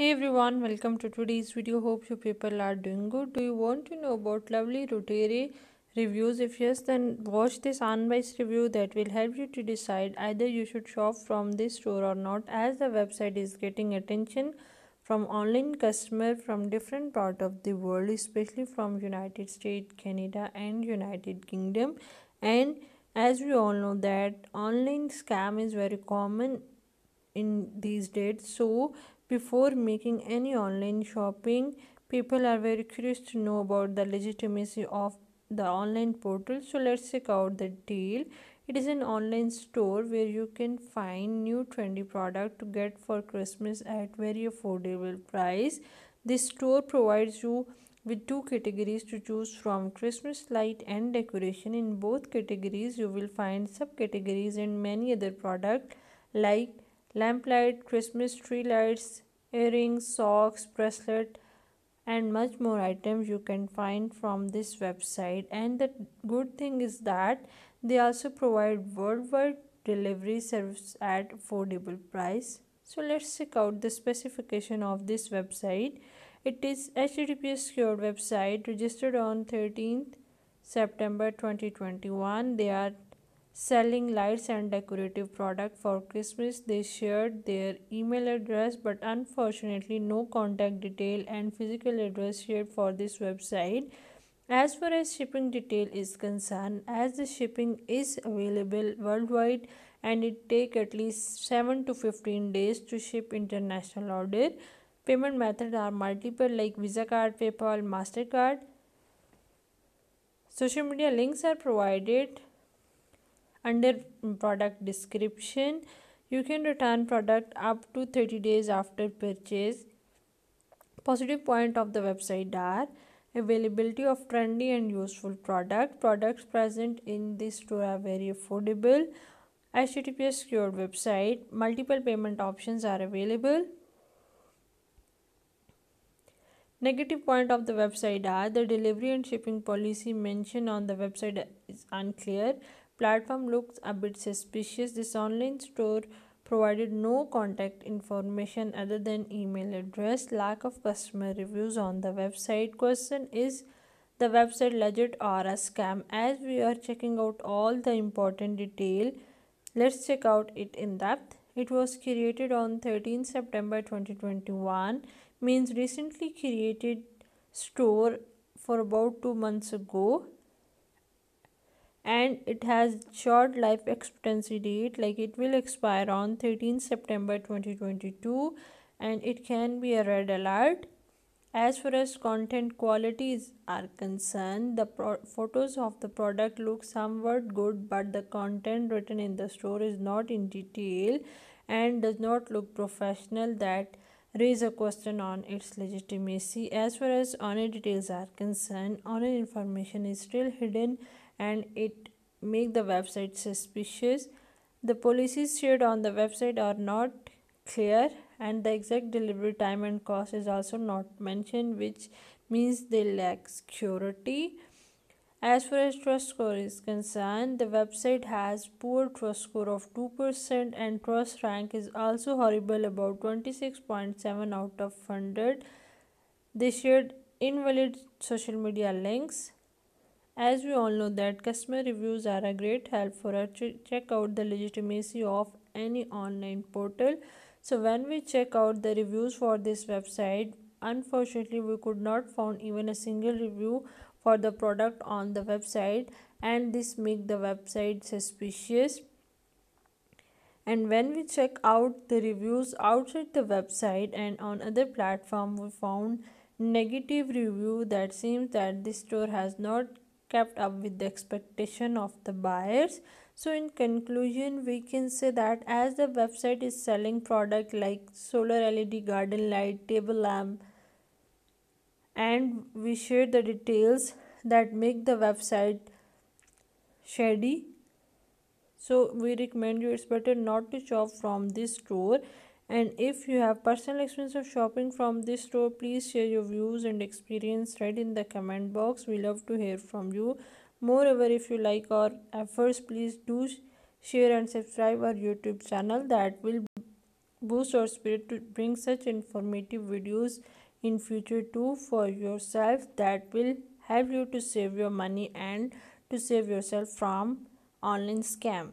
Hey everyone, welcome to today's video. Hope you people are doing good. Do you want to know about lovely Rotere reviews? If yes, then watch this unbiased review that will help you to decide either you should shop from this store or not, as the website is getting attention from online customer from different part of the world, especially from United States, Canada and United Kingdom. And as we all know that online scam is very common in these days. So before making any online shopping, people are very curious to know about the legitimacy of the online portal. So let's check out the deal. It is an online store where you can find new trendy product to get for Christmas at very affordable price. This store provides you with two categories to choose from: Christmas light and decoration. In both categories you will find subcategories and many other products like lamplight, Christmas tree lights, earrings, socks, bracelet, and much more items you can find from this website. And the good thing is that they also provide worldwide delivery service at affordable price. So let's check out the specification of this website. It is HTTPS secured website registered on 13th September 2021. They are selling lights and decorative product for Christmas. They shared their email address, but unfortunately no contact detail and physical address shared for this website. As far as shipping detail is concerned, as the shipping is available worldwide and it take at least 7 to 15 days to ship international order. Payment methods are multiple like Visa card, PayPal, Mastercard. Social media links are provided under product description. You can return product up to 30 days after purchase. Positive point of the website are availability of trendy and useful products present in this store are very affordable. HTTPS secured website, multiple payment options are available. Negative point of the website are the delivery and shipping policy mentioned on the website is unclear. Platform looks a bit suspicious. This online store provided no contact information other than email address. Lack of customer reviews on the website. Question: is the website legit or a scam? As we are checking out all the important detail, let's check out it in depth. It was created on 13th September 2021, means recently created store for about 2 months ago, and it has short life expectancy date, like it will expire on 13th September 2022, and it can be a red alert. As far as content qualities are concerned, the photos of the product look somewhat good, but the content written in the store is not in detail and does not look professional. That raise a question on its legitimacy. As far as owner details are concerned, owner information is still hidden and it make the website suspicious. The policies shared on the website are not clear, and the exact delivery time and cost is also not mentioned, which means they lack security. As far as trust score is concerned, the website has poor trust score of 2% and trust rank is also horrible, about 26.7 out of 100. They shared invalid social media links. As we all know that customer reviews are a great help for us to check out the legitimacy of any online portal. So when we check out the reviews for this website, unfortunately we could not find even a single review for the product on the website, and this make the website suspicious. And when we check out the reviews outside the website and on other platform, we found negative review that seems that this store has not kept up with the expectation of the buyers. So in conclusion, we can say that as the website is selling product like solar LED garden light, table lamp, and we share the details that make the website shady, so we recommend you it's better not to shop from this store. And if you have personal experience of shopping from this store, please share your views and experience right in the comment box. We love to hear from you. Moreover, if you like our efforts, please do share and subscribe our YouTube channel. That will boost our spirit to bring such informative videos in future too for yourself, that will help you to save your money and to save yourself from online scam.